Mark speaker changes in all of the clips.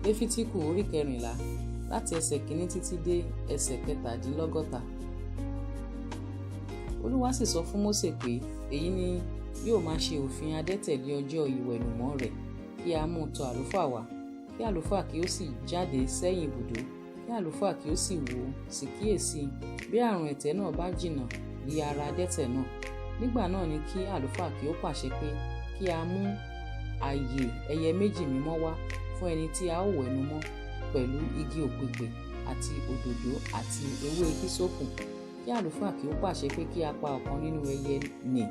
Speaker 1: Léfítíkù orí 14 láti ẹsẹ̀ 1 títí dé ẹsẹ̀ 17. Olúwa sì sọ fún Mósè pé èyí ni yóò máa ṣe òfin adẹ́tẹ̀ ní ọjọ́ ìwẹ̀nùmọ́ rẹ̀, kí a mú tọ̀ àlùfáà wá, kí àlùfáà kí ó sì jáde sẹ́yìn ibùdó, kí àlùfáà kí ó sì wò ó, sì kíyèsí bí àrùn ẹ̀tẹ̀ náà bá jìnnà lé ara adẹ́tẹ̀ náà. Nígbà náà ni kí àlùfáà kí ó pàṣẹ pé kí a mú ààyè ẹyẹ méjì mímọ́ wá fún ẹni tí a ó wẹ̀nu mọ́, pẹ̀lú igi ògbègbè àti òdòdó àti ewé hísópù. Kí àlùfáà kí ó pàṣẹ pé kí a pa ọ̀kan nínú ẹyẹ nì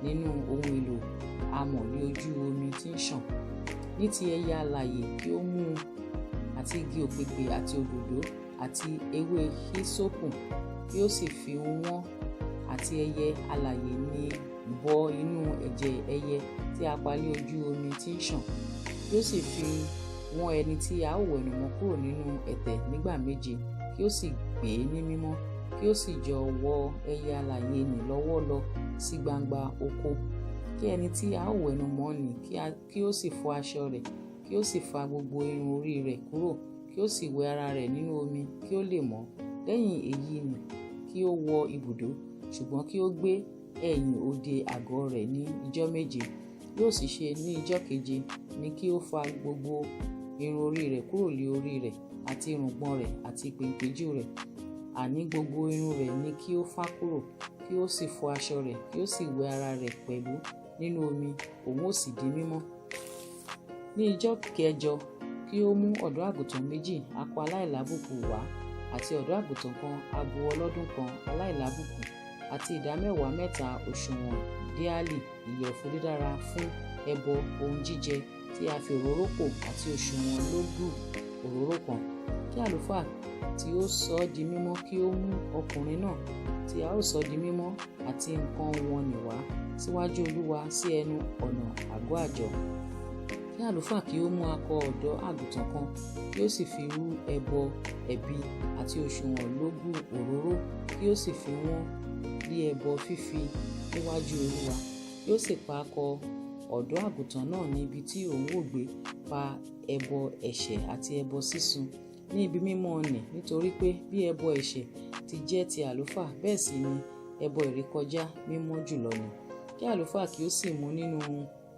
Speaker 1: nínú ohun èlò amọ̀ ní ojú omi tí ń ṣàn. Ní ti ẹyẹ alààyè kí ó mú àti igi ògbègbè àti òdòdó àti ewé hísópù, kí ó sì fi wọ́n àti ẹyẹ alààyè ní bọ inú ẹ̀jẹ̀ ẹyẹ tí a pa ní ojú omi tí ń ṣàn. Kí ó sì fi wọ́n ẹni tí a ó wẹ̀nu mọ́ kúrò nínú ẹ̀tẹ̀ nígbà 7, kí ó sì gbé ní mímọ́, kí ó sì jọ wọ ẹyẹ alààyè nì lọ́wọ́ lọ sí gbangba oko. Kí ẹni tí a ó wẹ̀nu mọ́ nì kí ó sì fọ aṣọ rẹ̀, kí ó sì fa gbogbo irun orí rẹ̀ kúrò, kí ó sì wẹ ara rẹ̀ nínú omi kí ó lè mọ́. Lẹ́yìn èyí ni kí ó wọ ibùdó, ṣùgbọ́n kí ó gbé ẹ̀yìn òde àgọ́ rẹ̀ ní ijọ́ 7. Yóò sì ṣe ní ijọ́ 7 ni kí ó fa gbogbo irun orí rẹ̀ kúrò lé orí rẹ̀ àti irùngbọ̀n rẹ̀ àti pèǹpéjú rẹ̀, àní gbogbo irun rẹ̀ ni kí ó fá kúrò, kí ó sì fọ aṣọ rẹ̀, kí ó sì wẹ ara rẹ̀ pẹ̀lú nínú omi, òun ó sì di mímọ́. Ní ijọ́ 7 kí ó mú ọ̀dọ́ àgùntàn 2 akọ aláìlábùkù wá, àti ọ̀dọ́ àgùntàn kan abo ọlọ́dún kan aláìlábùkù, àti ìdámẹ́wàá 3 òṣùwọ̀n díálì ìyẹ̀fun dídára fún ẹbọ ohun jíjẹ tí a fi òróró pò, àti òṣùwọ̀n lógù òróró kan. Kí àlùfáà tí ó sọ di mímọ́ kí ó mú ọkùnrin náà tí a ó sọ di mímọ́ àti nǹkan wọn nì wá síwájú Olúwa sí ẹnu ọ̀nà àgọ́ àjọ. Kí àlùfáà kí ó mú akọ ọ̀dọ́ àgùntàn kan, kí ó sì fi rú ẹbọ ẹ̀bi àti òṣùwọ̀n lógù òróró, kí ó sì fi wọ́n bí ẹbọ fífì níwájú Olúwa. Kí ó sì pa akọ ọ̀dọ́ àgùntàn náà ní ibi tí òun ó gbé pa ẹbọ ẹ̀ṣẹ̀ àti ẹbọ sísun ní ibi mímọ́ nì, nítorí pé bí ẹbọ ẹ̀ṣẹ̀ ti jẹ́ ti àlùfáà, bẹ́ẹ̀ sì ni ẹbọ ìrékọjá mímọ́ jùlọ ni. Kí àlùfáà kí ó sì mú nínú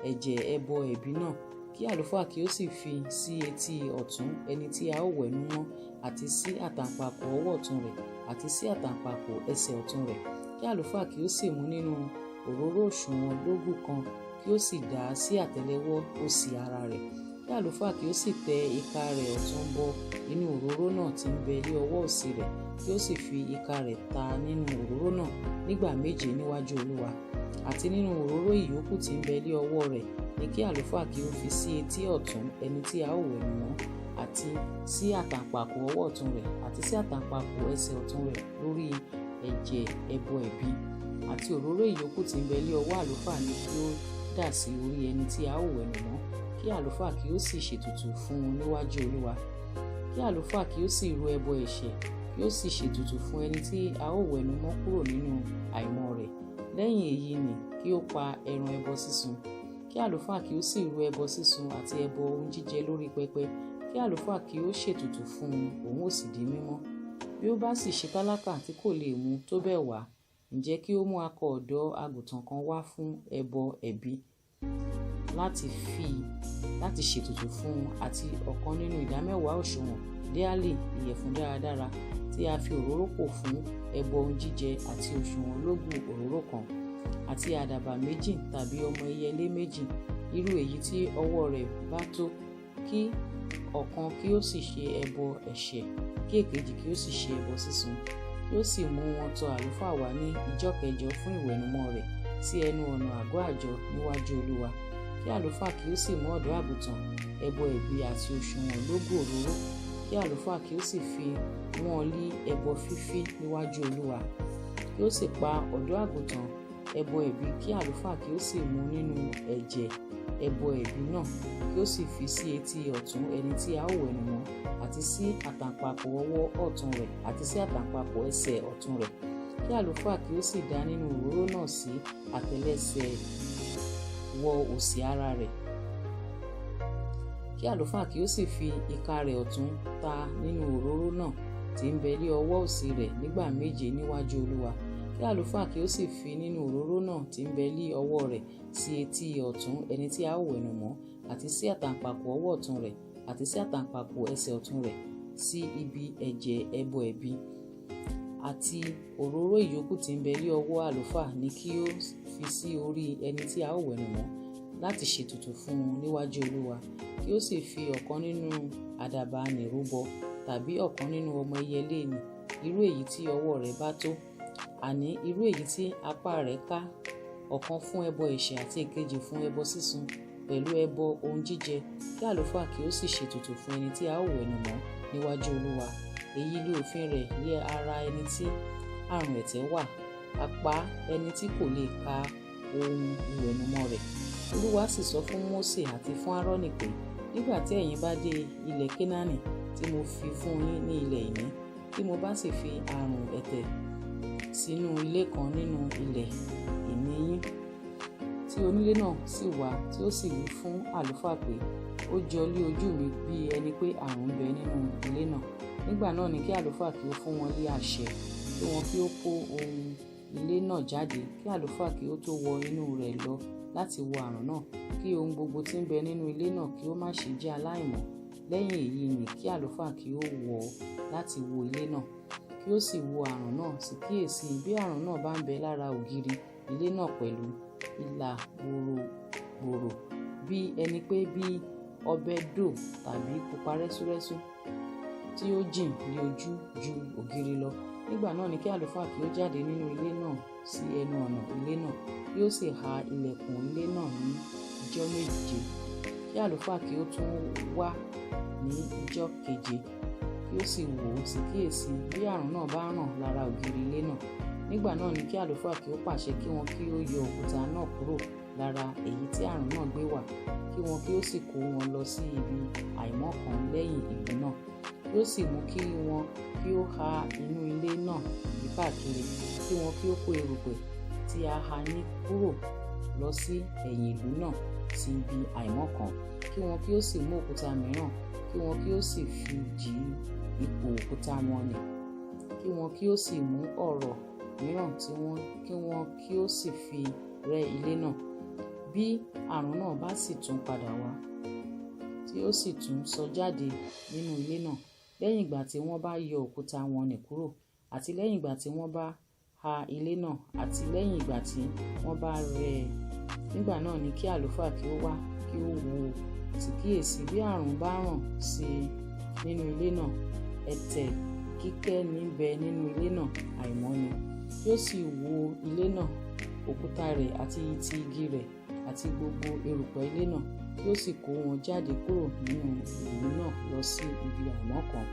Speaker 1: ẹ̀jẹ̀ ẹbọ ẹ̀bi náà, kí àlùfáà kí ó sì fi sí etí ọ̀tún ẹni tí a ó wẹ̀nu mọ́, àti sí àtàǹpàkò ọwọ́ ọ̀tún rẹ̀, àti sí àtàǹpàkò ẹsẹ̀ ọ̀tún rẹ̀. Kí àlùfáà kí ó sì mú nínú òróró òṣùwọ̀n lógù kan, kí ó sì dà á sí àtẹ́lẹwọ́ òsì ara rẹ̀. Kí àlùfáà kí ó sì tẹ ìka rẹ̀ ọ̀tún bọ inú òróró náà tí ń bẹ ní ọwọ́ òsì rẹ̀, kí ó sì fi ìka rẹ̀ ta nínú òróró náà nígbà 7 níwájú Olúwa. Àti nínú òróró ìyókù tí ń bẹ ní ọwọ́ rẹ̀ ni kí àlùfáà kí ó fi sí etí ọ̀tún ẹni tí a ó wẹ̀nu mọ́, àti sí àtàǹpàkò ọwọ́ ọ̀tún rẹ̀, àti sí àtàǹpàkò ẹsẹ̀ ọ̀tún rẹ̀ lórí ẹ̀jẹ̀ ẹbọ ẹ̀bi. Àti òróró ìyókù tí ń bẹ ní ọwọ́ àlùfáà ni kí ó dà sí orí ẹni tí a ó wẹ̀nu mọ́, kí àlùfáà kí ó sì ṣètùtù fún un níwájú Olúwa. Kí àlùfáà kí ó sì rú ẹbọ ẹ̀ṣẹ̀, kí ó sì ṣètùtù fún ẹni tí a ó wẹ̀nu mọ́ kúrò nínú àìmọ́ rẹ̀. Lẹ́yìn èyí ni kí ó pa ẹran ẹbọ sísun. Kí àlùfáà kí ó sì rú ẹbọ sísun àti ẹbọ ohun jíjẹ lórí pẹpẹ. Kí àlùfáà kí ó ṣètùtù fún un, òun ó sì di mímọ́. Bí ó bá sì ṣe tálákà tí kò lè mú tó bẹ́ẹ̀ wá, ǹjẹ́ kí ó mú akọ ọ̀dọ́ àgùntàn kan wá fún ẹbọ ẹ̀bi láti ṣètùtù fún un, àti ọ̀kan nínú ìdámẹ́wàá òṣùwọ̀n díálì ìyẹ̀fun dáradára tí a fi òróró pò fún ẹbọ ohun jíjẹ, àti òṣùwọ̀n lógù òróró kan, àti àdàbà 2 tàbí ọmọ ẹyẹlé 2, irú èyí tí ọwọ́ rẹ̀ bá tó. Kí ọ̀kan kí ó sì ṣe ẹbọ ẹ̀ṣẹ̀, kí èkejì kí ó sì ṣe ẹbọ sísun. Kí ó sì mú wọn tọ̀ àlùfáà wá ní ijọ́ 7 fún ìwẹ̀nùmọ́ rẹ̀ sí ẹnu ọ̀nà àgọ́ àjọ níwájú Olúwa. Kí àlùfáà kí ó sì mú ọ̀dọ́ àgùntàn ẹbọ ẹ̀bi àti òṣùwọ̀n lógù òróró. Kí àlùfáà kí ó sì fi wọ́n lí ẹbọ fífì níwájú Olúwa. Kí ó sì pa ọ̀dọ́ àgùntàn ẹbọ ẹ̀bi, kí àlùfáà kí ó sì mú nínú ẹ̀jẹ̀ ẹbọ ẹ̀bi náà, kí ó sì fi sí etí ọ̀tún ẹni tí a ó wẹ̀nu mọ́, àti sí àtàǹpàkò ọwọ́ ọ̀tún rẹ̀, àti sí àtàǹpàkò ẹsẹ̀ ọ̀tún rẹ̀. Kí àlùfáà kí ó sì dà nínú òróró náà sí àtẹ́lẹsẹ̀ wọ òsì ara rẹ̀. kí àlùfáà kí ó sì fi ìka rẹ̀ ọ̀tún ta nínú òróró náà tí ń bẹ lé ọwọ́ òsì rẹ̀ nígbà méje níwájú Olúwa. Kí àlùfáà kí ó sì fi nínú òróró náà tí ń bẹ lé ọwọ́ rẹ̀ sí etí ọ̀tún ẹni tí a ó wẹ̀nùmọ́, àti sí àtàǹpàkò ọwọ́ ọ̀tún rẹ̀, àti sí àtàǹpàkò ẹsẹ̀ ọ̀tún rẹ̀, sí ibi ẹ̀jẹ̀ ẹbọ ẹ̀bi. Àti òróró ìyókù tí ń bẹ lé ọwọ́ àlùfáà ni kí ó fi sí orí ẹni tí a ó wẹ̀nùmọ́ láti ṣètùtù fún un níwájú Olúwa. Kí ó sì fi ọ̀kan nínú àdàbà nì rúbọ, tàbí ọ̀kan nínú ọmọ ẹyẹlé nì, irú èyí tí ọwọ́ rẹ̀ bá tó, àní irú èyí tí apá rẹ̀ ká, ọ̀kan fún ẹbọ ẹ̀ṣẹ̀ àti èkejì fún ẹbọ sísun pẹ̀lú ẹbọ ohun jíjẹ. Kí àlùfáà kí ó sì ṣètùtù fún ẹni tí a ó wẹ̀nùmọ́ níwájú Olúwa. Èyí ni òfin rẹ̀ lé ara ẹni tí àrùn ẹ̀tẹ̀ wà, apá ẹni tí kò lè ka ohun ìwẹ̀nùmọ́ rẹ̀. Olúwa sì sọ fún Mósè àti fún Áárónì pé, nígbà tí ẹ̀yin bá dé ilẹ̀ Kénáánì tí mo fi fún yín ní ilẹ̀ ìní, tí mo bá sì fi àrùn ẹ̀tẹ̀ sínú ilé kan nínú ilẹ̀ ìní yín, tí onílé náà sì wá tí ó sì wí fún àlùfáà pé, ó jọ lé ojú mi bí ẹni pé àrùn ń bẹ nínú ilé náà, nígbà náà ni kí àlùfáà kí ó fún wọn ní àṣẹ kí wọn kí ó kó ohun ilé náà jáde, kí àlùfáà kí ó tó wọ inú rẹ̀ lọ láti wo àrùn náà, kí ohun gbogbo tí ń bẹ nínú ilé náà kí ó má ṣe jẹ́ aláìmọ́. Lẹ́yìn èyí ni kí àlùfáà kí ó wọ̀ láti wo ilé náà, kí ó sì wo àrùn náà, sì kíyèsí bí àrùn náà bá ń bẹ lára ògiri ilé náà pẹ̀lú ìlà gbòòrò bí ẹni pé bí ọbẹ̀ dò tàbí pupa rẹ́súrẹ́sú tí ó jìn lé ojú ju ògiri lọ. Nígbà náà ni kí àlùfáà kí ó jáde nínú ilé náà sí ẹnu ọ̀nà ilé náà, kí ó sì ha ilẹ̀kùn ilé náà ní ijọ́ méje. Kí àlùfáà kí ó tún wá ní ijọ́ keje, kí ó sì wò ó, sì kíyèsí bí àrùn náà bá ràn lára ògiri ilé náà. Nígbà náà ni kí àlùfáà kí ó pàṣẹ kí wọn kí ó yọ òkúta náà kúrò lára èyí tí àrùn náà gbé wà, kí wọn kí ó sì kó wọn lọ sí ibi àìmọ́ kan lẹ́yìn ìlú náà. Kí ó sì mú kí wọn kí ó ha inú ilé náà yí káàkiri, kí wọn kí ó kó erùpẹ̀ tí a ha ní kúrò lọ sí ẹ̀yìn ìlú náà sí ibi àìmọ́ kan. Kí wọn kí ó sì mú òkúta mìíràn, kí wọn kí ó sì fi dí ipò òkúta wọn nì. Kí wọn kí ó sì mú ọ̀rọ̀ mìíràn kí wọn kí ó sì fi rẹ́ ilé náà. Bí àrùn náà bá sì tún padà wá, tí ó sì tún sọ jáde nínú ilé náà, lẹ́yìn ìgbà tí wọ́n bá yọ òkúta wọn nì kúrò, àti lẹ́yìn ìgbà tí wọ́n bá ha ilé náà, àti lẹ́yìn ìgbà tí wọ́n bá rẹ́ ẹ, nígbà náà ni kí àlùfáà kí ó wá kí ó wò ó, sì kíyèsí bí àrùn bá ràn sí nínú ilé náà, ẹ̀tẹ̀ kíkẹ́ níbẹ̀ nínú ilé náà, àìmọ́ ni. Kí ó sì wo ilé náà, òkúta rẹ̀ àti ìtì igi rẹ̀ àti gbogbo erùpẹ̀ ilé náà, kí ó sì kó wọn jáde kúrò nínú ìlú náà lọ sí ibi àìmọ́ kan.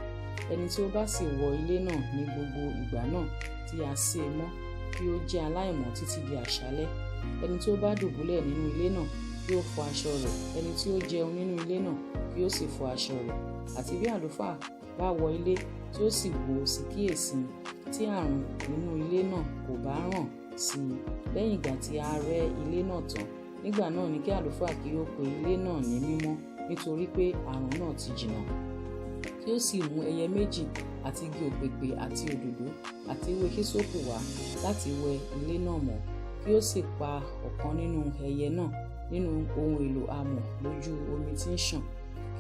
Speaker 1: Ẹni tí ó bá sì wọ ilé náà ní gbogbo ìgbà náà tí a sé e mọ́, kí ó jẹ́ aláìmọ́ títí di àṣálẹ́. Ẹni tí ó bá dùbúlẹ̀ nínú ilé náà, kí ó fọ aṣọ rẹ̀. Ẹni tí ó jẹun nínú ilé náà, kí ó sì fọ aṣọ rẹ̀. Àti bí àlùfáà bá wọ ilé tí ó sì wò ó, sì kíyèsí tí àrùn nínú ilé náà kò bá ràn sí i lẹ́yìn ìgbà tí a rẹ́ ilé náà tán, nígbà náà ni kí àlùfáà kí ó pe ilé náà ní mímọ́, nítorí pé àrùn náà ti jìnnà. Kí ó sì mú ẹyẹ méjì àti igi òpèpè àti òdòdó àti ewé hísópù wá láti wẹ ilé náà mọ́. Kí ó sì pa ọ̀kan nínú ẹyẹ náà nínú ohun èlò amọ̀ lójú omi tí ń ṣàn.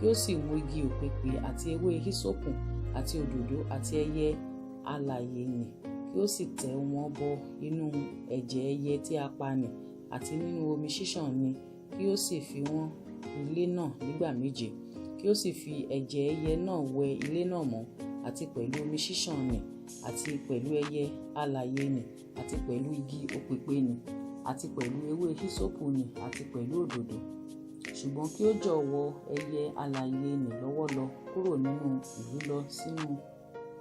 Speaker 1: Kí ó sì mú igi òpèpè àti ewé hísópù àti òdòdó àti ẹyẹ alààyè nì, kí ó sì tẹ̀ wọ́n bọ inú ẹ̀jẹ̀ ẹyẹ tí a pa nì àti nínú omi ṣíṣàn ni, kí ó sì fi wọ́n ilé náà nígbà méje. Kí ó sì fi ẹ̀jẹ̀ ẹyẹ náà wẹ ilé náà mọ́, àti pẹ̀lú omi ṣíṣàn nì, àti pẹ̀lú ẹyẹ alààyè nì, àti pẹ̀lú igi òpèpè nì, àti pẹ̀lú ewé hísópù nì, àti pẹ̀lú òdòdó. Ṣùgbọ́n kí ó jọ̀wọ́ ẹyẹ alààyè nì lọ́wọ́ lọ kúrò nínú ìlú lọ sínú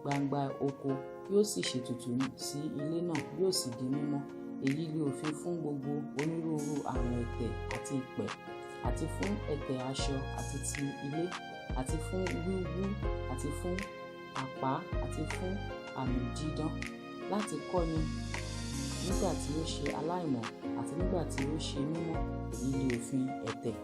Speaker 1: gbangba oko, kí ó sì ṣètùtù sí ilé náà, yóò sì di mímọ́. Èyí ni òfin fún gbogbo onírúurú àrùn ẹ̀tẹ̀ àti ìpẹ̀, àti fún ẹ̀tẹ̀ aṣọ àti ti ilé, àti fún wíwú, àti fún àpá, àti fún àmì dídán, láti kọ́ni nígbà tí ó ṣe aláìmọ́ àti nígbà tí ó ṣe mímọ́. Èyí ni òfin ẹ̀tẹ̀.